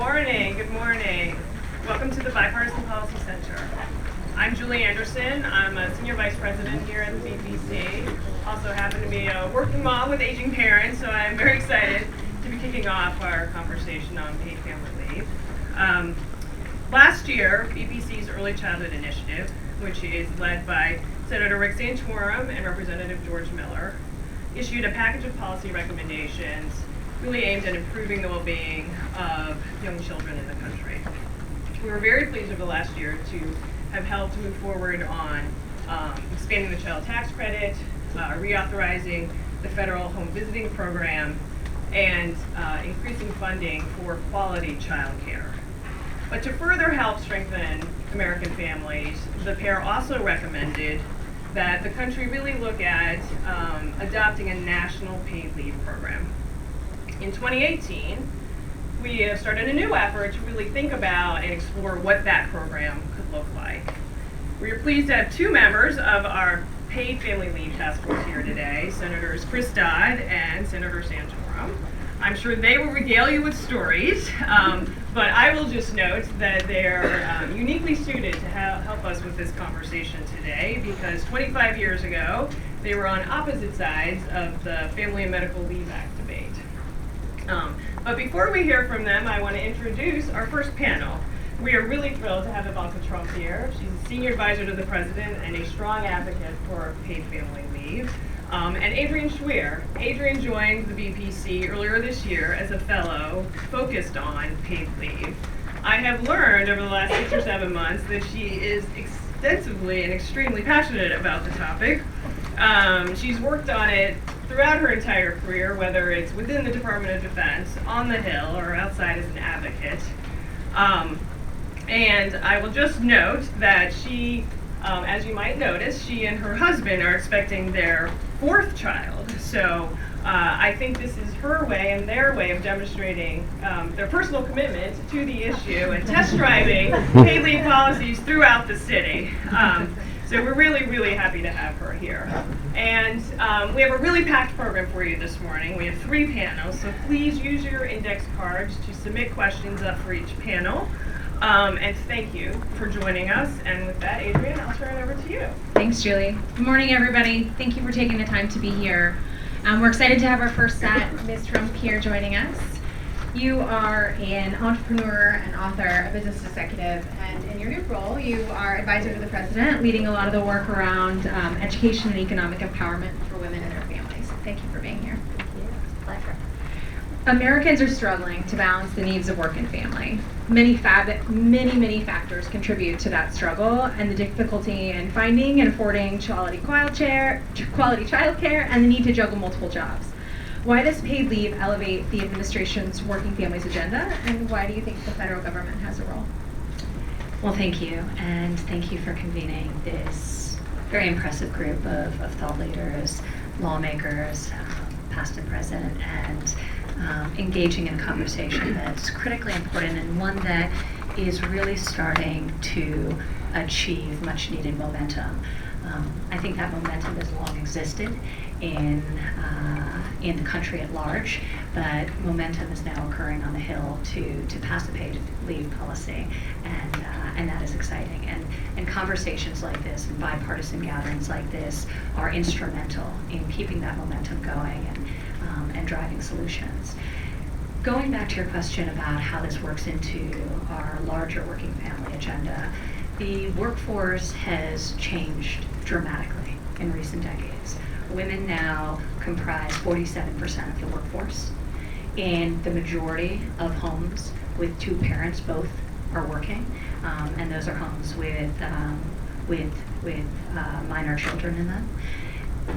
morning. Good morning. Welcome to the Bipartisan Policy Center. I'm Julie Anderson. I'm a senior vice president here at the BPC. Also happen to be a working mom with aging parents, so I'm very excited to be kicking off our conversation on paid family leave. Last year, BPC's Early Childhood Initiative, which is led by Senator Rick Santorum and Representative George Miller, issued a package of policy recommendations really aimed at improving the well-being of young children in the country. We were very pleased over the last year to have helped move forward on expanding the child tax credit, reauthorizing the federal home visiting program, and increasing funding for quality child care. But to further help strengthen American families, the pair also recommended that the country really look at adopting a national paid leave program. In 2018, we started a new effort to really think about and explore what that program could look like. We are pleased to have two members of our paid family leave task force here today, Senators Chris Dodd and Senator Santorum. I'm sure they will regale you with stories, but I will just note that they're uniquely suited to help us with this conversation today, because 25 years ago, they were on opposite sides of the Family and Medical Leave Act debate. But before we hear from them, I want to introduce our first panel. We are really thrilled to have Ivanka Trump here. She's a senior advisor to the president and a strong advocate for paid family leave. And Adrian Schweer. Adrian joined the BPC earlier this year as a fellow focused on paid leave. I have learned over the last 6 or 7 months that she is extensively and extremely passionate about the topic. She's worked on it throughout her entire career, whether it's within the Department of Defense, on the Hill, or outside as an advocate. And I will just note that she, as you might notice, she and her husband are expecting their 4th child. So I think this is her way and their way of demonstrating their personal commitment to the issue and test driving paid leave policies throughout the city. So we're really, really happy to have her here. And we have a really packed program for you this morning. We have 3 panels, so please use your index cards to submit questions up for each panel. And thank you for joining us. And with that, Adrian, I'll turn it over to you. Thanks, Julie. Good morning, everybody. Thank you for taking the time to be here. We're excited to have our first set, Ms. Trump, here joining us. You are an entrepreneur, an author, a business executive, and in your new role, you are advisor to the president, leading a lot of the work around education and economic empowerment for women and their families. Thank you for being here. Thank you. It's a pleasure. Americans are struggling to balance the needs of work and family. Many factors contribute to that struggle and the difficulty in finding and affording quality childcare and the need to juggle multiple jobs. Why does paid leave elevate the administration's working families agenda, and why do you think the federal government has a role? Well, thank you, and thank you for convening this very impressive group of thought leaders, lawmakers, past and present, and engaging in a conversation that's critically important and one that is really starting to achieve much needed momentum. I think that momentum has long existed in the country at large, but momentum is now occurring on the Hill to pass a paid leave policy, and that is exciting. And conversations like this and bipartisan gatherings like this are instrumental in keeping that momentum going and driving solutions. Going back to your question about how this works into our larger working family agenda, the workforce has changed dramatically in recent decades. Women now comprise 47% of the workforce. In the majority of homes with 2 parents, both are working, and those are homes with minor children in them.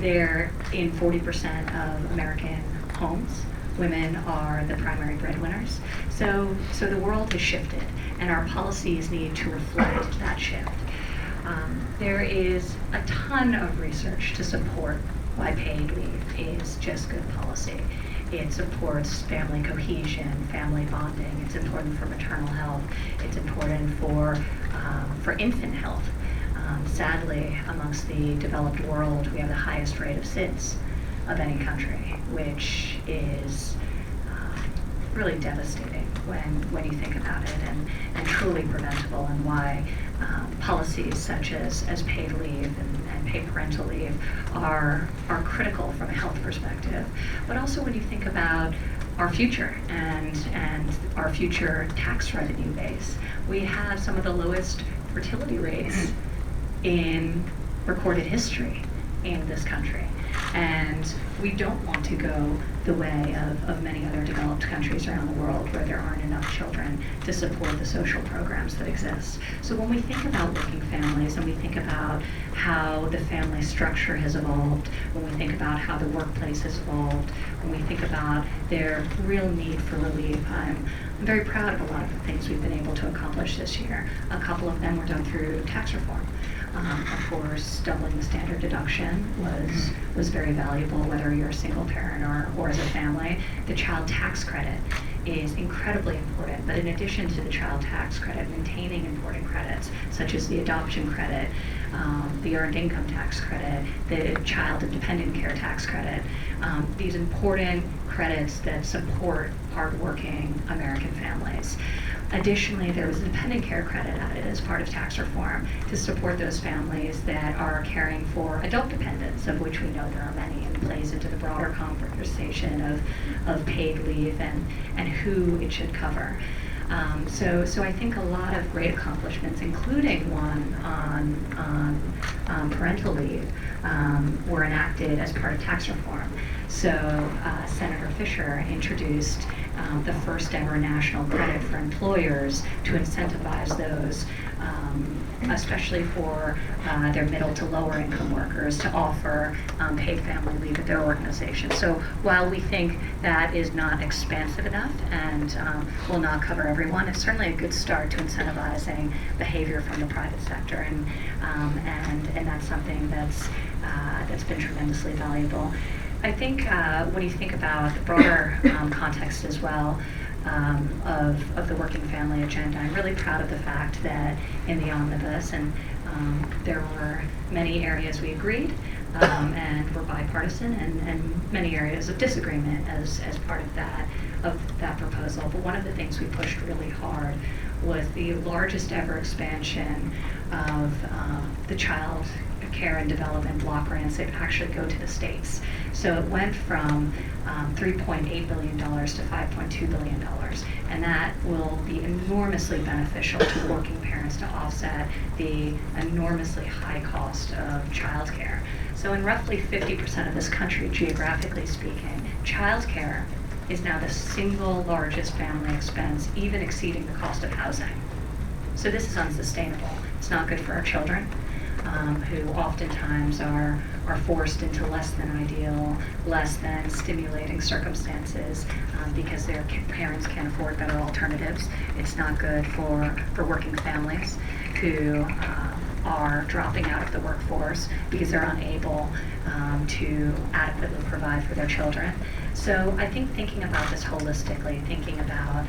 They're in 40% of American homes. Women are the primary breadwinners. So the world has shifted, and our policies need to reflect that shift. There is a ton of research to support why paid leave is just good policy. It supports family cohesion, family bonding. It's important for maternal health. It's important for infant health. Sadly, amongst the developed world, we have the highest rate of SIDS of any country, which is really devastating when you think about it, and truly preventable, and why policies such as paid leave and paid parental leave are critical from a health perspective. But also when you think about our future and our future tax revenue base, we have some of the lowest fertility rates in recorded history in this country. And we don't want to go the way of many other developed countries around the world where there aren't enough children to support the social programs that exist. So when we think about working families and we think about how the family structure has evolved, when we think about how the workplace has evolved, when we think about their real need for relief, I'm very proud of a lot of the things we've been able to accomplish this year. A couple of them were done through tax reform. Of course, doubling the standard deduction was very valuable, whether you're a single parent or as a family. The child tax credit is incredibly important, but in addition to the child tax credit, maintaining important credits such as the adoption credit, the earned income tax credit, the child and dependent care tax credit, these important credits that support hardworking American families. Additionally, there was a dependent care credit added as part of tax reform to support those families that are caring for adult dependents, of which we know there are many, and plays into the broader conversation of paid leave and who it should cover. So I think a lot of great accomplishments, including one on parental leave, were enacted as part of tax reform. So Senator Fisher introduced the first ever national credit for employers to incentivize those, especially for their middle to lower income workers, to offer paid family leave at their organization. So while we think that is not expansive enough and will not cover everyone, it's certainly a good start to incentivizing behavior from the private sector, and that's something that's been tremendously valuable. I think when you think about the broader context as well of the working family agenda, I'm really proud of the fact that in the omnibus, and there were many areas we agreed and were bipartisan, and many areas of disagreement as part of that proposal. But one of the things we pushed really hard was the largest ever expansion of the child care and development block grants that actually go to the states. So it went from $3.8 billion to $5.2 billion, and that will be enormously beneficial to working parents to offset the enormously high cost of childcare. So in roughly 50% of this country, geographically speaking, childcare is now the single largest family expense, even exceeding the cost of housing. So this is unsustainable. It's not good for our children, who oftentimes are forced into less than ideal, less than stimulating circumstances because their parents can't afford better alternatives. It's not good for working families who are dropping out of the workforce because they're unable to adequately provide for their children. So I think thinking about this holistically, thinking about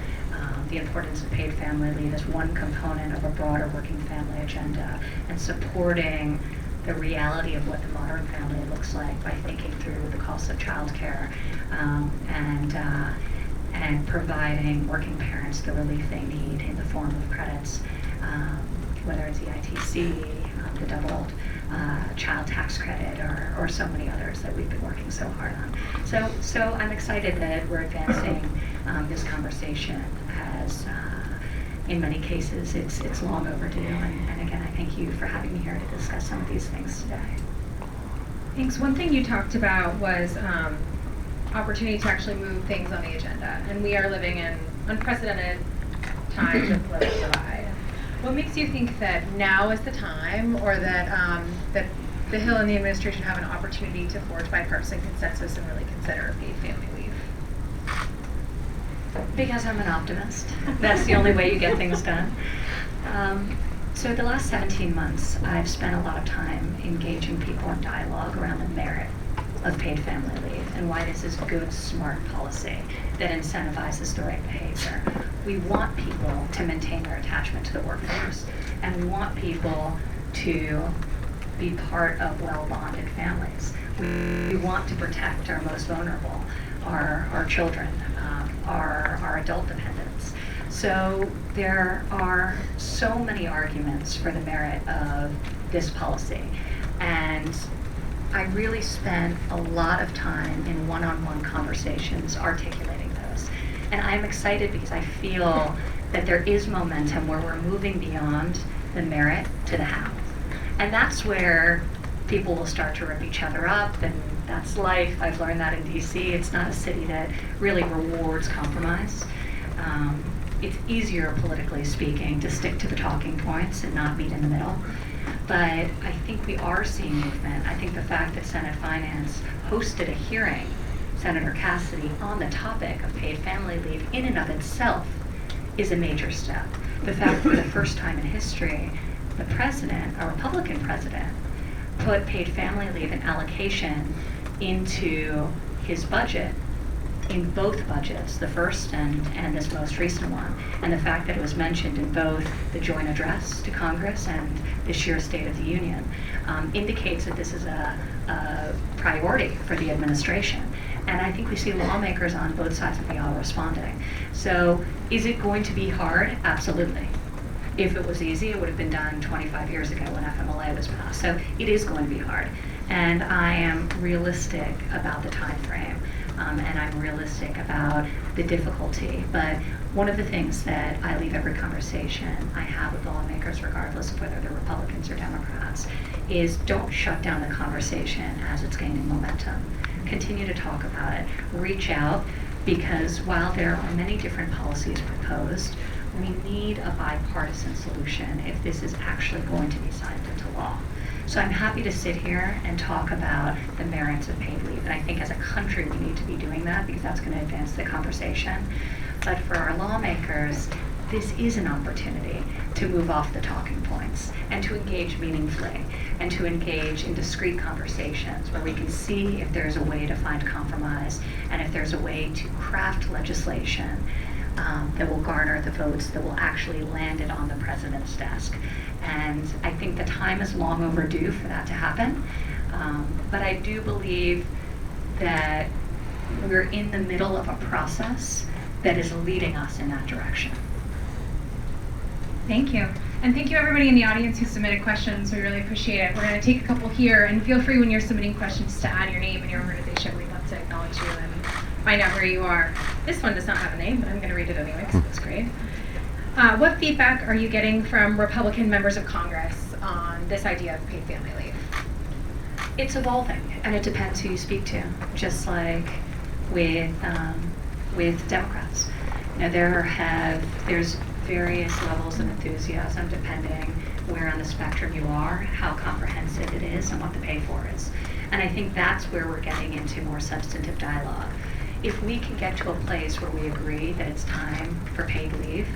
the importance of paid family leave as one component of a broader working family agenda, and supporting the reality of what the modern family looks like by thinking through the cost of childcare and providing working parents the relief they need in the form of credits, whether it's EITC, the doubled child tax credit, or so many others that we've been working so hard on. So I'm excited that we're advancing this conversation, as in many cases it's long overdue. And again, I thank you for having me here to discuss some of these things today. Thanks. One thing you talked about was opportunity to actually move things on the agenda, and we are living in unprecedented times of political divide. What makes you think that now is the time, or that that the Hill and the administration have an opportunity to forge bipartisan consensus and really consider paid family leave? Because I'm an optimist. That's the only way you get things done. So the last 17 months, I've spent a lot of time engaging people in dialogue around the merit of paid family leave and why this is good, smart policy that incentivizes the right behavior. We want people to maintain their attachment to the workforce, and we want people to be part of well-bonded families. We want to protect our most vulnerable, our children, our adult dependents. So there are so many arguments for the merit of this policy. And I really spent a lot of time in one-on-one conversations articulating those. And I'm excited because I feel that there is momentum where we're moving beyond the merit to the how. And that's where people will start to rip each other up, and that's life. I've learned that in DC. It's not a city that really rewards compromise. It's easier, politically speaking, to stick to the talking points and not meet in the middle. But I think we are seeing movement. I think the fact that Senate Finance hosted a hearing, Senator Cassidy, on the topic of paid family leave in and of itself is a major step. The fact that for the first time in history, the president, a Republican president, put paid family leave and allocation into his budget, in both budgets, the first and this most recent one. And the fact that it was mentioned in both the joint address to Congress and this year's State of the Union indicates that this is a priority for the administration. And I think we see lawmakers on both sides of the aisle responding. So is it going to be hard? Absolutely. If it was easy, it would have been done 25 years ago when FMLA was passed. So it is going to be hard. And I am realistic about the time frame. And I'm realistic about the difficulty. But one of the things that I leave every conversation I have with lawmakers, regardless of whether they're Republicans or Democrats, is don't shut down the conversation as it's gaining momentum. Continue to talk about it. Reach out, because while there are many different policies proposed, we need a bipartisan solution if this is actually going to be signed into law. So I'm happy to sit here and talk about the merits of paid leave. And I think as a country we need to be doing that because that's going to advance the conversation. But for our lawmakers, this is an opportunity to move off the talking points and to engage meaningfully and to engage in discrete conversations where we can see if there's a way to find compromise and if there's a way to craft legislation that will garner the votes that will actually land it on the president's desk. And I think the time is long overdue for that to happen. But I do believe that we're in the middle of a process that is leading us in that direction. Thank you. And thank you everybody in the audience who submitted questions. We really appreciate it. We're going to take a couple here, and feel free when you're submitting questions to add your name and your organization. We'd love to acknowledge you and find out where you are. This one does not have a name, but I'm going to read it anyway because that's great. What feedback are you getting from Republican members of Congress on this idea of paid family leave? It's evolving, and it depends who you speak to, just like with Democrats. You know, there's various levels of enthusiasm depending where on the spectrum you are, how comprehensive it is, and what the pay for is. And I think that's where we're getting into more substantive dialogue. If we can get to a place where we agree that it's time for paid leave,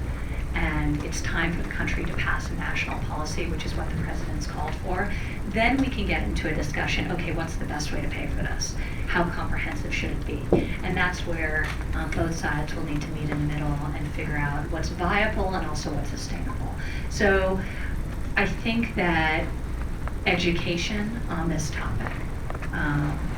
and it's time for the country to pass a national policy, which is what the president's called for, then we can get into a discussion, okay, what's the best way to pay for this? How comprehensive should it be? And that's where both sides will need to meet in the middle and figure out what's viable and also what's sustainable. So I think that education on this topic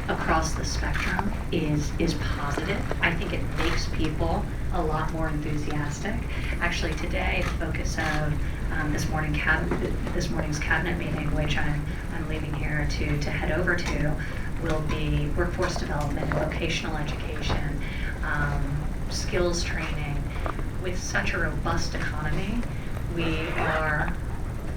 across the spectrum is positive. I think it makes people a lot more enthusiastic. Actually, today, the focus of this morning's cabinet meeting, which I'm leaving here to head over to, will be workforce development and vocational education, skills training. With such a robust economy, we are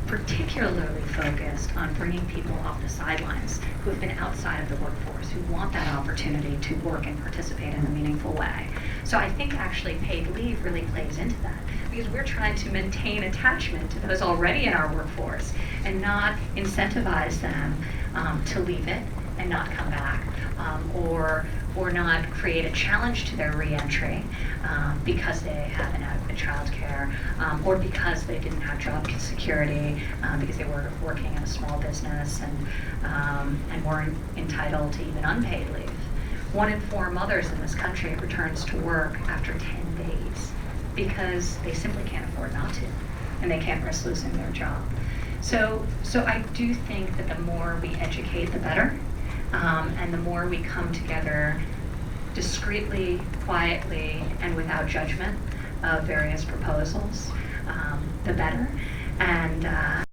particularly focused on bringing people off the sidelines who have been outside of the workforce, who want that opportunity to work and participate in a meaningful way. So I think actually paid leave really plays into that, because we're trying to maintain attachment to those already in our workforce and not incentivize them to leave it and not come back, or not create a challenge to their reentry because they have inadequate childcare, or because they didn't have job security, because they were working in a small business and weren't entitled to even unpaid leave. 1 in 4 mothers in this country returns to work after 10 days because they simply can't afford not to, and they can't risk losing their job. So I do think that the more we educate, the better. And the more we come together discreetly, quietly, and without judgment of various proposals, the better. And